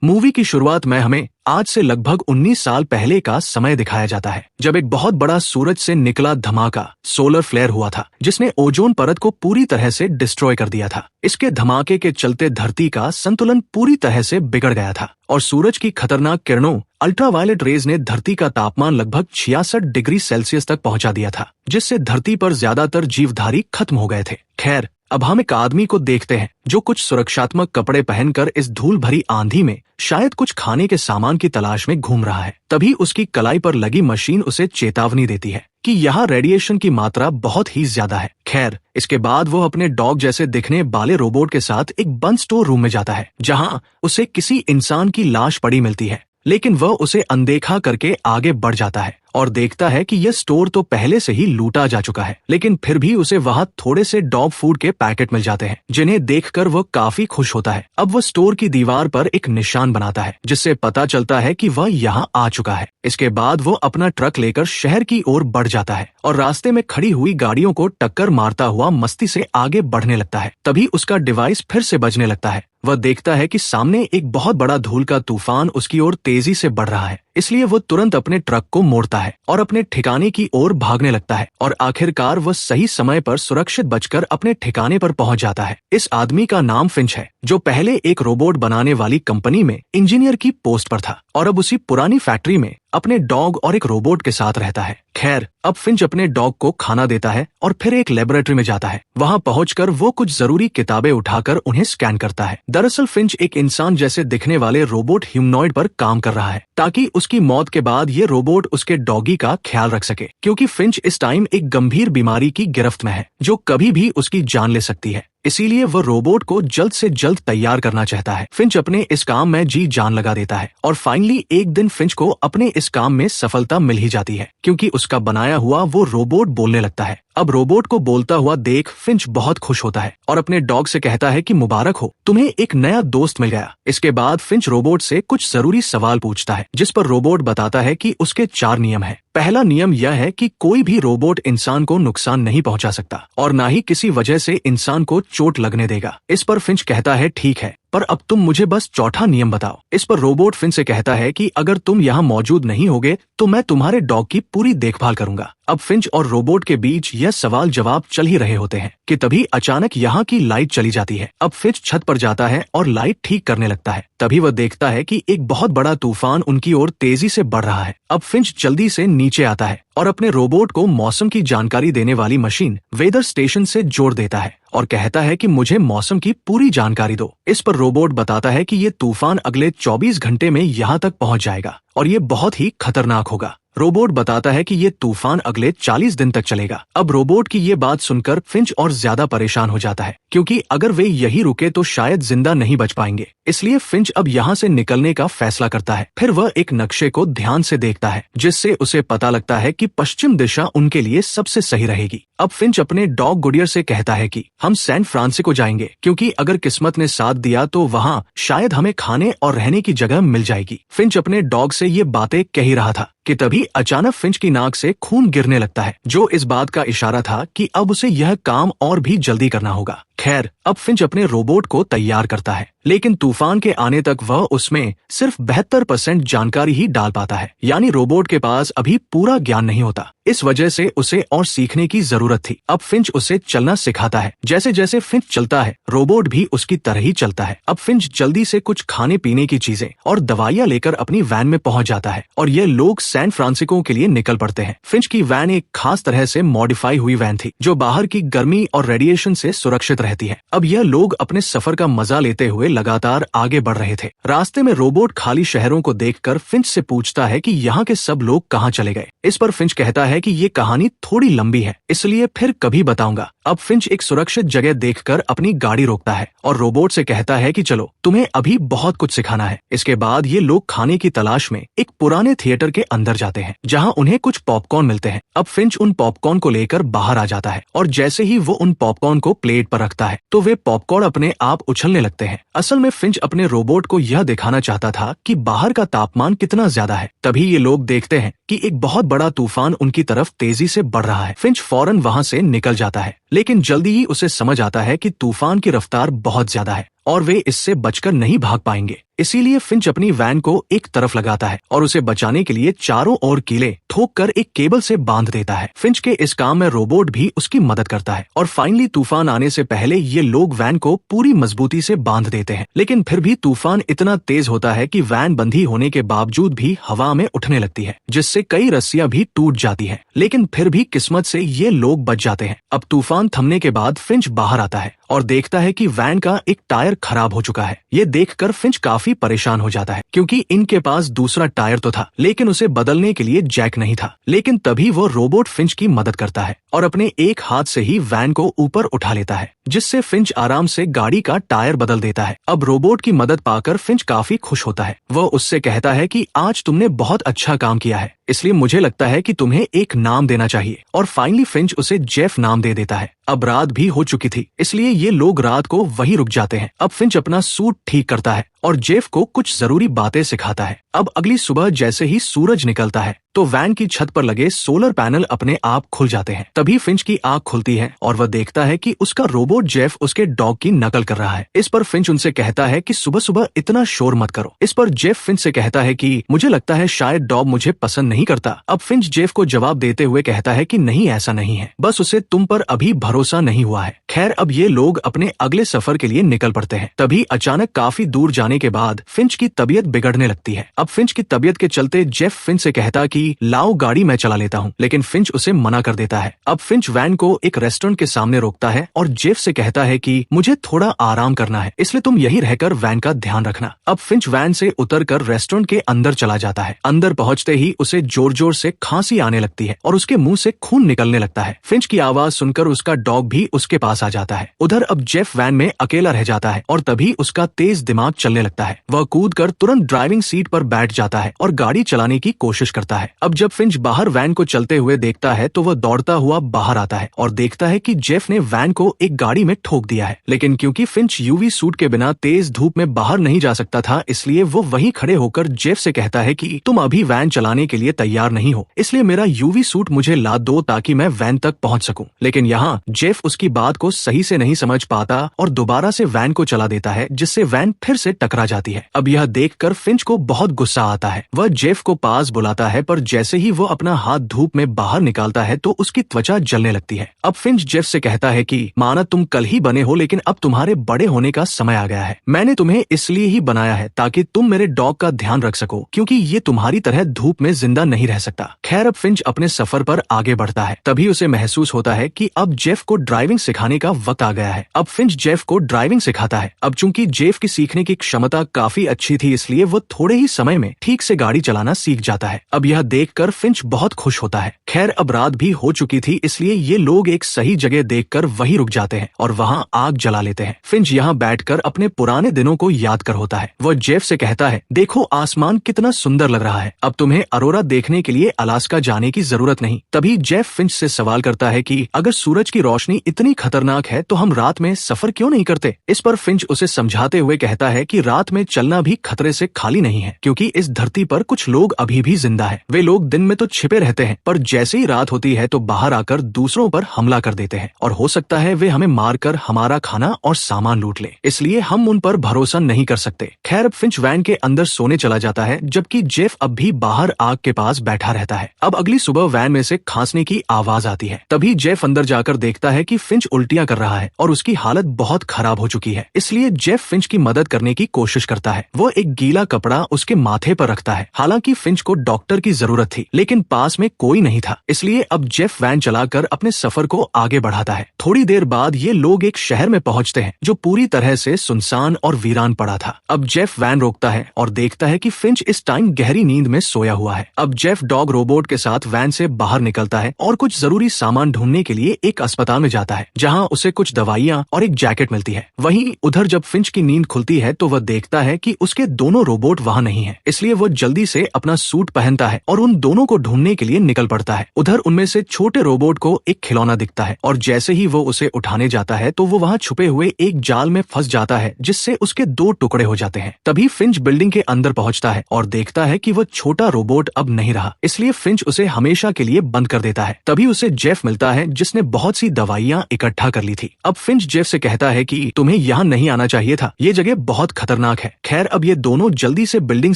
Movie की शुरुआत में हमें आज से लगभग 19 साल पहले का समय दिखाया जाता है, जब एक बहुत बड़ा सूरज से निकला धमाका सोलर फ्लेयर हुआ था, जिसने ओजोन परत को पूरी तरह से डिस्ट्रॉय कर दिया था। इसके धमाके के चलते धरती का संतुलन पूरी तरह से बिगड़ गया था और सूरज की खतरनाक किरणों अल्ट्रावायलेट रेज ने धरती का तापमान लगभग 66 डिग्री सेल्सियस तक पहुंचा दिया था, जिससे धरती पर ज्यादातर जीवधारी खत्म हो गए थे। खैर, अब हम एक आदमी को देखते हैं जो कुछ सुरक्षात्मक कपड़े पहनकर इस धूल भरी आंधी में शायद कुछ खाने के सामान की तलाश में घूम रहा है। तभी उसकी कलाई पर लगी मशीन उसे चेतावनी देती है कि यहाँ रेडिएशन की मात्रा बहुत ही ज्यादा है। खैर, इसके बाद वो अपने डॉग जैसे दिखने वाले रोबोट के साथ एक बंद स्टोर रूम में जाता है, जहाँ उसे किसी इंसान की लाश पड़ी मिलती है, लेकिन वह उसे अनदेखा करके आगे बढ़ जाता है और देखता है कि यह स्टोर तो पहले से ही लूटा जा चुका है, लेकिन फिर भी उसे वहां थोड़े से डॉग फूड के पैकेट मिल जाते हैं, जिन्हें देखकर वह काफी खुश होता है। अब वह स्टोर की दीवार पर एक निशान बनाता है, जिससे पता चलता है कि वह यहाँ आ चुका है। इसके बाद वो अपना ट्रक लेकर शहर की ओर बढ़ जाता है और रास्ते में खड़ी हुई गाड़ियों को टक्कर मारता हुआ मस्ती से आगे बढ़ने लगता है। तभी उसका डिवाइस फिर से बजने लगता है। वह देखता है कि सामने एक बहुत बड़ा धूल का तूफान उसकी ओर तेजी से बढ़ रहा है, इसलिए वो तुरंत अपने ट्रक को मोड़ता है और अपने ठिकाने की ओर भागने लगता है और आखिरकार वह सही समय पर सुरक्षित बचकर अपने ठिकाने पर पहुंच जाता है। इस आदमी का नाम फिंच है, जो पहले एक रोबोट बनाने वाली कंपनी में इंजीनियर की पोस्ट पर था और अब उसी पुरानी फैक्ट्री में अपने डॉग और एक रोबोट के साथ रहता है। खैर, अब फिंच अपने डॉग को खाना देता है और फिर एक लेबोरेटरी में जाता है। वहां पहुंचकर वो कुछ जरूरी किताबें उठाकर उन्हें स्कैन करता है। दरअसल फिंच एक इंसान जैसे दिखने वाले रोबोट ह्यूमनॉइड पर काम कर रहा है, ताकि उसकी मौत के बाद ये रोबोट उसके डॉगी का ख्याल रख सके, क्योंकि फिंच इस टाइम एक गंभीर बीमारी की गिरफ्त में है जो कभी भी उसकी जान ले सकती है। इसीलिए वह रोबोट को जल्द से जल्द तैयार करना चाहता है। फिंच अपने इस काम में जी जान लगा देता है और फाइनली एक दिन फिंच को अपने इस काम में सफलता मिल ही जाती है, क्योंकि उसका बनाया हुआ वो रोबोट बोलने लगता है। अब रोबोट को बोलता हुआ देख फिंच बहुत खुश होता है और अपने डॉग से कहता है कि मुबारक हो, तुम्हें एक नया दोस्त मिल गया। इसके बाद फिंच रोबोट से कुछ जरूरी सवाल पूछता है, जिस पर रोबोट बताता है कि उसके 4 नियम हैं। पहला नियम यह है कि कोई भी रोबोट इंसान को नुकसान नहीं पहुंचा सकता और ना ही किसी वजह से इंसान को चोट लगने देगा। इस पर फिंच कहता है ठीक है, पर अब तुम मुझे बस चौथा नियम बताओ। इस पर रोबोट फिंच से कहता है कि अगर तुम यहाँ मौजूद नहीं होगे तो मैं तुम्हारे डॉग की पूरी देखभाल करूंगा। अब फिंच और रोबोट के बीच यह सवाल जवाब चल ही रहे होते हैं कि तभी अचानक यहाँ की लाइट चली जाती है। अब फिंच छत पर जाता है और लाइट ठीक करने लगता है। तभी वह देखता है कि एक बहुत बड़ा तूफान उनकी ओर तेजी से बढ़ रहा है। अब फिंच जल्दी से नीचे आता है और अपने रोबोट को मौसम की जानकारी देने वाली मशीन वेदर स्टेशन से जोड़ देता है और कहता है कि मुझे मौसम की पूरी जानकारी दो। इस पर रोबोट बताता है कि ये तूफान अगले 24 घंटे में यहाँ तक पहुँच जाएगा और ये बहुत ही खतरनाक होगा। रोबोट बताता है कि ये तूफान अगले 40 दिन तक चलेगा। अब रोबोट की ये बात सुनकर फिंच और ज्यादा परेशान हो जाता है, क्योंकि अगर वे यही रुके तो शायद जिंदा नहीं बच पाएंगे। इसलिए फिंच अब यहाँ से निकलने का फैसला करता है। फिर वह एक नक्शे को ध्यान से देखता है, जिससे उसे पता लगता है कि पश्चिम दिशा उनके लिए सबसे सही रहेगी। अब फिंच अपने डॉग गुडियर से कहता है कि हम सैन फ्रांसिस्को जाएंगे, क्योंकि अगर किस्मत ने साथ दिया तो वहाँ शायद हमें खाने और रहने की जगह मिल जाएगी। फिंच अपने डॉग से ये बातें कह ही रहा था कि तभी अचानक फिंच की नाक से खून गिरने लगता है, जो इस बात का इशारा था कि अब उसे यह काम और भी जल्दी करना होगा। खैर, अब फिंच अपने रोबोट को तैयार करता है, लेकिन तूफान के आने तक वह उसमें सिर्फ 72% जानकारी ही डाल पाता है, यानी रोबोट के पास अभी पूरा ज्ञान नहीं होता। इस वजह से उसे और सीखने की जरूरत थी। अब फिंच उसे चलना सिखाता है। जैसे जैसे फिंच चलता है, रोबोट भी उसकी तरह ही चलता है। अब फिंच जल्दी से कुछ खाने पीने की चीजें और दवाइयाँ लेकर अपनी वैन में पहुंच जाता है और ये लोग सैन फ्रांसिस्को के लिए निकल पड़ते हैं। फिंच की वैन एक खास तरह से मॉडिफाई हुई वैन थी, जो बाहर की गर्मी और रेडिएशन से सुरक्षित रहती है। अब यह लोग अपने सफर का मजा लेते हुए लगातार आगे बढ़ रहे थे। रास्ते में रोबोट खाली शहरों को देखकर फिंच से पूछता है कि यहाँ के सब लोग कहाँ चले गए। इस पर फिंच कहता है कि ये कहानी थोड़ी लंबी है, इसलिए फिर कभी बताऊंगा। अब फिंच एक सुरक्षित जगह देखकर अपनी गाड़ी रोकता है और रोबोट से कहता है कि चलो, तुम्हें अभी बहुत कुछ सिखाना है। इसके बाद ये लोग खाने की तलाश में एक पुराने थिएटर के अंदर जाते हैं, जहां उन्हें कुछ पॉपकॉर्न मिलते हैं। अब फिंच उन पॉपकॉर्न को लेकर बाहर आ जाता है और जैसे ही वो उन पॉपकॉर्न को प्लेट पर रखता है तो वे पॉपकॉर्न अपने आप उछलने लगते हैं। असल में फिंच अपने रोबोट को यह दिखाना चाहता था कि बाहर का तापमान कितना ज्यादा है। तभी ये लोग देखते हैं कि एक बहुत बड़ा तूफान उनकी तरफ तेजी से बढ़ रहा है। फिंच फौरन वहां से निकल जाता है, लेकिन जल्दी ही उसे समझ आता है कि तूफान की रफ्तार बहुत ज्यादा है और वे इससे बचकर नहीं भाग पाएंगे। इसीलिए फिंच अपनी वैन को एक तरफ लगाता है और उसे बचाने के लिए चारों ओर कीले ठोक कर एक केबल से बांध देता है। फिंच के इस काम में रोबोट भी उसकी मदद करता है और फाइनली तूफान आने से पहले ये लोग वैन को पूरी मजबूती से बांध देते हैं। लेकिन फिर भी तूफान इतना तेज होता है कि वैन बंधी होने के बावजूद भी हवा में उठने लगती है, जिससे कई रस्सियां भी टूट जाती है। लेकिन फिर भी किस्मत से ये लोग बच जाते हैं। अब तूफान थमने के बाद फिंच बाहर आता है और देखता है कि वैन का एक टायर खराब हो चुका है। ये देखकर फिंच काफी परेशान हो जाता है, क्योंकि इनके पास दूसरा टायर तो था लेकिन उसे बदलने के लिए जैक नहीं था। लेकिन तभी वो रोबोट फिंच की मदद करता है और अपने एक हाथ से ही वैन को ऊपर उठा लेता है, जिससे फिंच आराम से गाड़ी का टायर बदल देता है। अब रोबोट की मदद पाकर फिंच काफी खुश होता है। वह उससे कहता है कि आज तुमने बहुत अच्छा काम किया है, इसलिए मुझे लगता है कि तुम्हें एक नाम देना चाहिए। और फाइनली फिंच उसे जेफ नाम दे देता है। अब रात भी हो चुकी थी, इसलिए ये लोग रात को वहीं रुक जाते हैं। अब फिंच अपना सूट ठीक करता है और जेफ को कुछ जरूरी बातें सिखाता है। अब अगली सुबह जैसे ही सूरज निकलता है तो वैन की छत पर लगे सोलर पैनल अपने आप खुल जाते हैं। तभी फिंच की आंख खुलती है और वह देखता है कि उसका रोबोट जेफ उसके डॉग की नकल कर रहा है। इस पर फिंच उनसे कहता है कि सुबह सुबह इतना शोर मत करो। इस पर जेफ फिंच से कहता है कि मुझे लगता है शायद डॉग मुझे पसंद नहीं करता। अब फिंच जेफ को जवाब देते हुए कहता है कि नहीं, ऐसा नहीं है, बस उसे तुम पर अभी भरोसा नहीं हुआ है। खैर, अब ये लोग अपने अगले सफर के लिए निकल पड़ते हैं। तभी अचानक काफी दूर जाने के बाद फिंच की तबीयत बिगड़ने लगती है। अब फिंच की तबीयत के चलते जेफ फिंच से कहता कि लाओ गाड़ी मैं चला लेता हूँ, लेकिन फिंच उसे मना कर देता है। अब फिंच वैन को एक रेस्टोरेंट के सामने रोकता है और जेफ से कहता है कि मुझे थोड़ा आराम करना है, इसलिए तुम यहीं रहकर वैन का ध्यान रखना। अब फिंच वैन से उतरकर रेस्टोरेंट के अंदर चला जाता है। अंदर पहुंचते ही उसे जोर जोर से खांसी आने लगती है और उसके मुंह से खून निकलने लगता है। फिंच की आवाज सुनकर उसका डॉग भी उसके पास आ जाता है। उधर अब जेफ वैन में अकेला रह जाता है और तभी उसका तेज दिमाग चलने लगता है। वह कूदकर तुरंत ड्राइविंग सीट पर बैठ जाता है और गाड़ी चलाने की कोशिश करता है। अब जब फिंच बाहर वैन को चलते हुए देखता है तो वह दौड़ता हुआ बाहर आता है और देखता है कि जेफ ने वैन को एक गाड़ी में ठोक दिया है। लेकिन क्योंकि फिंच यूवी सूट के बिना तेज धूप में बाहर नहीं जा सकता था, इसलिए वो वहीं खड़े होकर जेफ से कहता है कि तुम अभी वैन चलाने के लिए तैयार नहीं हो, इसलिए मेरा यूवी सूट मुझे ला दो ताकि मैं वैन तक पहुंच सकूं। लेकिन यहाँ जेफ उसकी बात को सही से नहीं समझ पाता और दोबारा से वैन को चला देता है, जिससे वैन फिर से टकरा जाती है। अब यह देखकर फिंच को बहुत गुस्सा आता है। वह जेफ को पास बुलाता है, पर जैसे ही वो अपना हाथ धूप में बाहर निकालता है तो उसकी त्वचा जलने लगती है। अब फिंच जेफ से कहता है कि माना तुम कल ही बने हो, लेकिन अब तुम्हारे बड़े होने का समय आ गया है। मैंने तुम्हें इसलिए ही बनाया है ताकि तुम मेरे डॉग का ध्यान रख सको, क्योंकि ये तुम्हारी तरह धूप में जिंदा नहीं रह सकता। खैर, अब फिंच अपने सफर पर आगे बढ़ता है। तभी उसे महसूस होता है कि अब जेफ को ड्राइविंग सिखाने का वक्त आ गया है। अब फिंच जेफ को ड्राइविंग सिखाता है। अब चूंकि जेफ की सीखने की क्षमता काफी अच्छी थी, इसलिए वो थोड़े ही समय में ठीक से गाड़ी चलाना सीख जाता है। अब यह देखकर फिंच बहुत खुश होता है। खैर, अब रात भी हो चुकी थी, इसलिए ये लोग एक सही जगह देखकर वहीं रुक जाते हैं और वहाँ आग जला लेते हैं। फिंच यहाँ बैठकर अपने पुराने दिनों को याद कर होता है। वह जेफ से कहता है, देखो आसमान कितना सुंदर लग रहा है, अब तुम्हें अरोरा देखने के लिए अलास्का जाने की जरूरत नहीं। तभी जेफ फिंच से सवाल करता है कि अगर सूरज की रोशनी इतनी खतरनाक है तो हम रात में सफर क्यों नहीं करते। इस पर फिंच उसे समझाते हुए कहता है कि रात में चलना भी खतरे से खाली नहीं है, क्योंकि इस धरती पर कुछ लोग अभी भी जिंदा है। वे लोग दिन में तो छिपे रहते हैं, पर जैसे ही रात होती है तो बाहर आकर दूसरों पर हमला कर देते हैं और हो सकता है वे हमें मारकर हमारा खाना और सामान लूट ले, इसलिए हम उन पर भरोसा नहीं कर सकते। खैर, फिंच वैन के अंदर सोने चला जाता है, जबकि जेफ अब भी बाहर आग के पास बैठा रहता है। अब अगली सुबह वैन में से खांसने की आवाज आती है। तभी जेफ अंदर जाकर देखता है कि फिंच उल्टियां कर रहा है और उसकी हालत बहुत खराब हो चुकी है। इसलिए जेफ फिंच की मदद करने की कोशिश करता है। वो एक गीला कपड़ा उसके माथे पर रखता है। हालांकि फिंच को डॉक्टर की जरूरत थी, लेकिन पास में कोई नहीं था, इसलिए अब जेफ वैन चलाकर अपने सफर को आगे बढ़ाता है। थोड़ी देर बाद ये लोग एक शहर में पहुंचते हैं जो पूरी तरह से सुनसान और वीरान पड़ा था। अब जेफ वैन रोकता है और देखता है कि फिंच इस टाइम गहरी नींद में सोया हुआ है। अब जेफ डॉग रोबोट के साथ वैन से बाहर निकलता है और कुछ जरूरी सामान ढूंढने के लिए एक अस्पताल में जाता है, जहां उसे कुछ दवाइयां और एक जैकेट मिलती है। वहीं उधर जब फिंच की नींद खुलती है तो वह देखता है कि उसके दोनों रोबोट वहाँ नहीं है, इसलिए वो जल्दी से अपना सूट पहनता है और उन दोनों को ढूंढने के लिए निकल पड़ता है। उधर उनमें से छोटे रोबोट को एक खिलौना दिखता है और जैसे ही वो उसे उठाने जाता है तो वो वहाँ छुपे हुए एक जाल में फंस जाता है, जिससे उसके 2 टुकड़े हो जाते हैं। तभी फिंच बिल्डिंग के अंदर पहुँचता है और देखता है कि वो छोटा रोबोट अब नहीं रहा, इसलिए फिंच उसे हमेशा के लिए बंद कर देता है। तभी उसे जेफ मिलता है, जिसने बहुत सी दवाइयाँ इकट्ठा कर ली थी। अब फिंच जेफ से कहता है कि तुम्हें यहाँ नहीं आना चाहिए था, ये जगह बहुत खतरनाक है। खैर, अब ये दोनों जल्दी से बिल्डिंग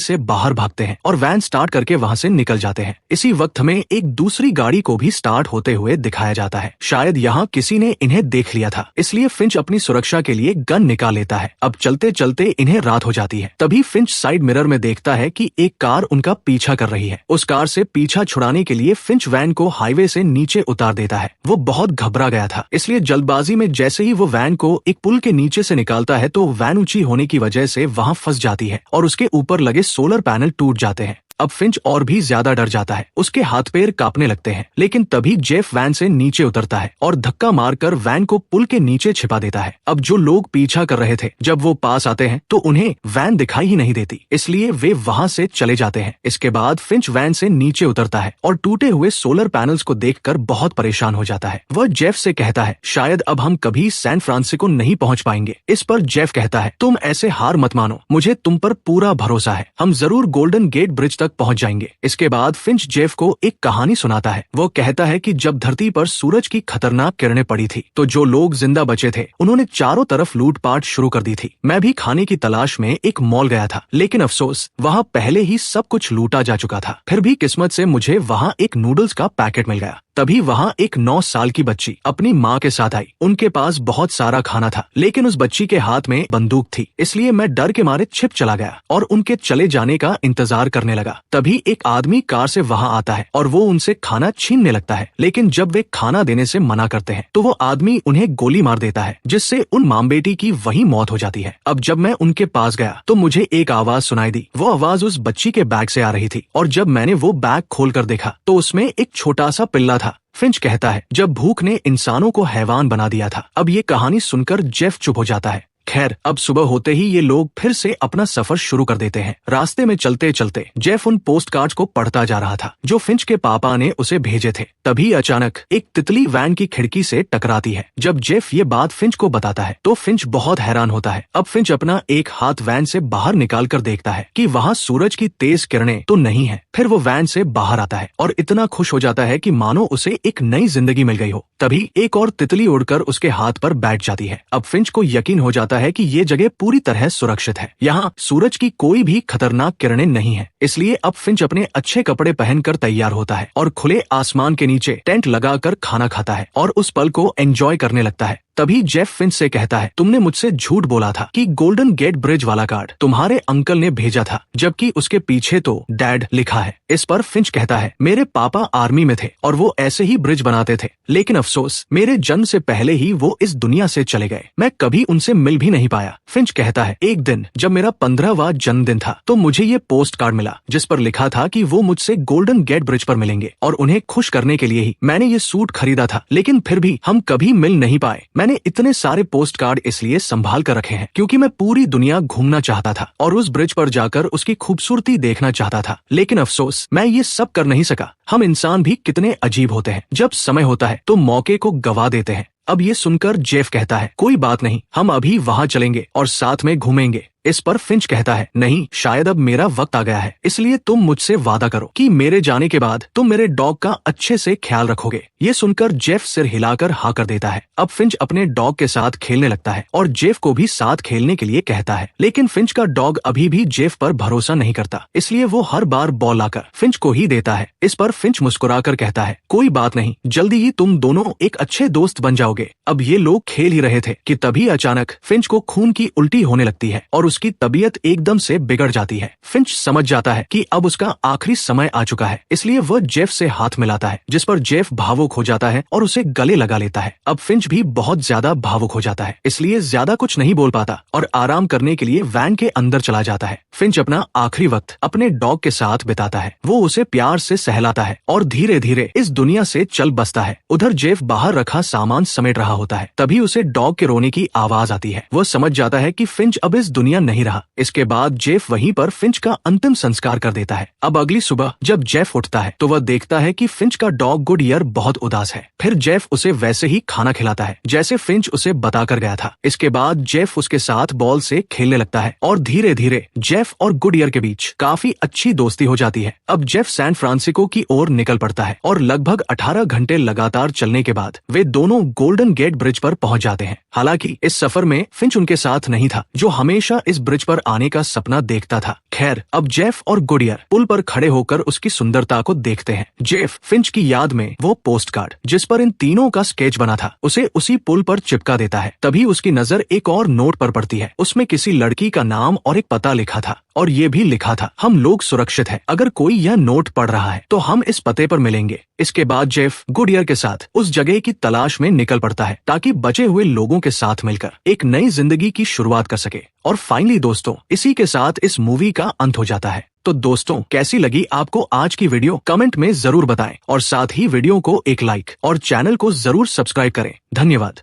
से बाहर भागते हैं और वैन स्टार्ट करके वहाँ से निकल जाते हैं। इसी वक्त हमें एक दूसरी गाड़ी को भी स्टार्ट होते हुए दिखाया जाता है। शायद यहाँ किसी ने इन्हें देख लिया था, इसलिए फिंच अपनी सुरक्षा के लिए गन निकाल लेता है। अब चलते चलते इन्हें रात हो जाती है। तभी फिंच साइड मिरर में देखता है कि एक कार उनका पीछा कर रही है। उस कार से पीछा छुड़ाने के लिए फिंच वैन को हाईवे से नीचे उतार देता है। वो बहुत घबरा गया था, इसलिए जल्दबाजी में जैसे ही वो वैन को एक पुल के नीचे से निकालता है तो वैन ऊंची होने की वजह से वहां फंस जाती है और उसके ऊपर लगे सोलर पैनल टूट जाते हैं। अब फिंच और भी ज्यादा डर जाता है, उसके हाथ पैर कांपने लगते हैं। लेकिन तभी जेफ वैन से नीचे उतरता है और धक्का मारकर वैन को पुल के नीचे छिपा देता है। अब जो लोग पीछा कर रहे थे, जब वो पास आते हैं तो उन्हें वैन दिखाई ही नहीं देती, इसलिए वे वहां से चले जाते हैं। इसके बाद फिंच वैन से नीचे उतरता है और टूटे हुए सोलर पैनल्स को देखकर बहुत परेशान हो जाता है। वह जेफ से कहता है, शायद अब हम कभी सैन फ्रांसिस्को नहीं पहुंच पाएंगे। इस पर जेफ कहता है, तुम ऐसे हार मत मानो, मुझे तुम पर पूरा भरोसा है, हम जरूर गोल्डन गेट ब्रिज तक पहुंच जाएंगे। इसके बाद फिंच जेफ को एक कहानी सुनाता है। वो कहता है कि जब धरती पर सूरज की खतरनाक किरणें पड़ी थी तो जो लोग जिंदा बचे थे उन्होंने चारों तरफ लूटपाट शुरू कर दी थी। मैं भी खाने की तलाश में एक मॉल गया था, लेकिन अफसोस वहाँ पहले ही सब कुछ लूटा जा चुका था। फिर भी किस्मत से मुझे वहाँ एक नूडल्स का पैकेट मिल गया। तभी वहाँ एक 9 साल की बच्ची अपनी माँ के साथ आई। उनके पास बहुत सारा खाना था, लेकिन उस बच्ची के हाथ में बंदूक थी, इसलिए मैं डर के मारे छिप चला गया और उनके चले जाने का इंतजार करने लगा। तभी एक आदमी कार से वहाँ आता है और वो उनसे खाना छीनने लगता है, लेकिन जब वे खाना देने से मना करते हैं तो वो आदमी उन्हें गोली मार देता है, जिससे उन माँ बेटी की वही मौत हो जाती है। अब जब मैं उनके पास गया तो मुझे एक आवाज सुनाई दी। वो आवाज उस बच्ची के बैग से आ रही थी और जब मैंने वो बैग खोल कर देखा तो उसमें एक छोटा सा पिल्ला था। फिंच कहता है, जब भूख ने इंसानों को हैवान बना दिया था। अब ये कहानी सुनकर जेफ चुप हो जाता है। खैर, अब सुबह होते ही ये लोग फिर से अपना सफर शुरू कर देते हैं। रास्ते में चलते चलते जेफ उन पोस्ट कार्ड्स को पढ़ता जा रहा था जो फिंच के पापा ने उसे भेजे थे। तभी अचानक एक तितली वैन की खिड़की से टकराती है। जब जेफ ये बात फिंच को बताता है तो फिंच बहुत हैरान होता है। अब फिंच अपना एक हाथ वैन से बाहर निकाल कर देखता है कि वहाँ सूरज की तेज किरणें तो नहीं है। फिर वो वैन से बाहर आता है और इतना खुश हो जाता है कि मानो उसे एक नई जिंदगी मिल गई हो। तभी एक और तितली उड़कर उसके हाथ पर बैठ जाती है। अब फिंच को यकीन हो जाता है कि ये जगह पूरी तरह सुरक्षित है, यहाँ सूरज की कोई भी खतरनाक किरणें नहीं है। इसलिए अब फिंच अपने अच्छे कपड़े पहनकर तैयार होता है और खुले आसमान के नीचे टेंट लगाकर खाना खाता है और उस पल को एंजॉय करने लगता है। तभी जेफ फिंच से कहता है, तुमने मुझसे झूठ बोला था कि गोल्डन गेट ब्रिज वाला कार्ड तुम्हारे अंकल ने भेजा था, जबकि उसके पीछे तो डैड लिखा है। इस पर फिंच कहता है, मेरे पापा आर्मी में थे और वो ऐसे ही ब्रिज बनाते थे, लेकिन अफसोस मेरे जन्म से पहले ही वो इस दुनिया से चले गए। मैं कभी उनसे मिल भी नहीं पाया। फिंच कहता है, एक दिन जब मेरा 15वां जन्मदिन था तो मुझे ये पोस्ट कार्ड मिला जिस पर लिखा था कि वो मुझसे गोल्डन गेट ब्रिज पर मिलेंगे और उन्हें खुश करने के लिए ही मैंने ये सूट खरीदा था, लेकिन फिर भी हम कभी मिल नहीं पाए। मैंने इतने सारे पोस्ट कार्ड इसलिए संभाल कर रखे हैं क्योंकि मैं पूरी दुनिया घूमना चाहता था और उस ब्रिज पर जाकर उसकी खूबसूरती देखना चाहता था, लेकिन अफसोस मैं ये सब कर नहीं सका। हम इंसान भी कितने अजीब होते हैं, जब समय होता है तो मौके को गवा देते हैं। अब ये सुनकर जेफ कहता है, कोई बात नहीं, हम अभी वहाँ चलेंगे और साथ में घूमेंगे। इस पर फिंच कहता है, नहीं, शायद अब मेरा वक्त आ गया है, इसलिए तुम मुझसे वादा करो कि मेरे जाने के बाद तुम मेरे डॉग का अच्छे से ख्याल रखोगे। ये सुनकर जेफ सिर हिलाकर हाँ कर देता है। अब फिंच अपने डॉग के साथ खेलने लगता है और जेफ को भी साथ खेलने के लिए कहता है, लेकिन फिंच का डॉग अभी भी जेफ पर भरोसा नहीं करता, इसलिए वो हर बार बॉल लाकर फिंच को ही देता है। इस पर फिंच मुस्कुराकर कहता है, कोई बात नहीं, जल्दी ही तुम दोनों एक अच्छे दोस्त बन जाओगे। अब ये लोग खेल ही रहे थे कि तभी अचानक फिंच को खून की उल्टी होने लगती है और उसकी तबीयत एकदम से बिगड़ जाती है। फिंच समझ जाता है कि अब उसका आखिरी समय आ चुका है, इसलिए वह जेफ से हाथ मिलाता है, जिस पर जेफ भावुक हो जाता है और उसे गले लगा लेता है। अब फिंच भी बहुत ज्यादा भावुक हो जाता है, इसलिए ज्यादा कुछ नहीं बोल पाता और आराम करने के लिए वैन के अंदर चला जाता है। फिंच अपना आखिरी वक्त अपने डॉग के साथ बिताता है। वो उसे प्यार से सहलाता है और धीरे धीरे इस दुनिया से चल बसता है। उधर जेफ बाहर रखा सामान समेट रहा होता है। तभी उसे डॉग के रोने की आवाज आती है। वो समझ जाता है कि फिंच अब इस दुनिया दुनिया नहीं रहा। इसके बाद जेफ वहीं पर फिंच का अंतिम संस्कार कर देता है। अब अगली सुबह जब जेफ उठता है तो वह देखता है कि फिंच का डॉग गुडईयर बहुत उदास है। फिर जेफ उसे वैसे ही खाना खिलाता है जैसे फिंच उसे बताकर गया था। इसके बाद जेफ उसके साथ बॉल से खेलने लगता है और धीरे धीरे जेफ और गुडईयर के बीच काफी अच्छी दोस्ती हो जाती है। अब जेफ सैन फ्रांसिस्को की ओर निकल पड़ता है और लगभग 18 घंटे लगातार चलने के बाद वे दोनों गोल्डन गेट ब्रिज पर पहुंच जाते हैं। हालांकि इस सफर में फिंच उनके साथ नहीं था, जो हमेशा इस ब्रिज पर आने का सपना देखता था। खैर, अब जेफ और गुडईयर पुल पर खड़े होकर उसकी सुंदरता को देखते हैं। जेफ फिंच की याद में वो पोस्ट कार्ड जिस पर इन तीनों का स्केच बना था उसे उसी पुल पर चिपका देता है। तभी उसकी नजर एक और नोट पर पड़ती है। उसमें किसी लड़की का नाम और एक पता लिखा था और ये भी लिखा था, हम लोग सुरक्षित हैं। अगर कोई यह नोट पढ़ रहा है तो हम इस पते पर मिलेंगे। इसके बाद जेफ गुडईयर के साथ उस जगह की तलाश में निकल पड़ता है ताकि बचे हुए लोगों के साथ मिलकर एक नई जिंदगी की शुरुआत कर सके। और फाइनली दोस्तों, इसी के साथ इस मूवी का अंत हो जाता है। तो दोस्तों, कैसी लगी आपको आज की वीडियो कमेंट में जरूर बताएं और साथ ही वीडियो को एक लाइक और चैनल को जरूर सब्सक्राइब करें। धन्यवाद।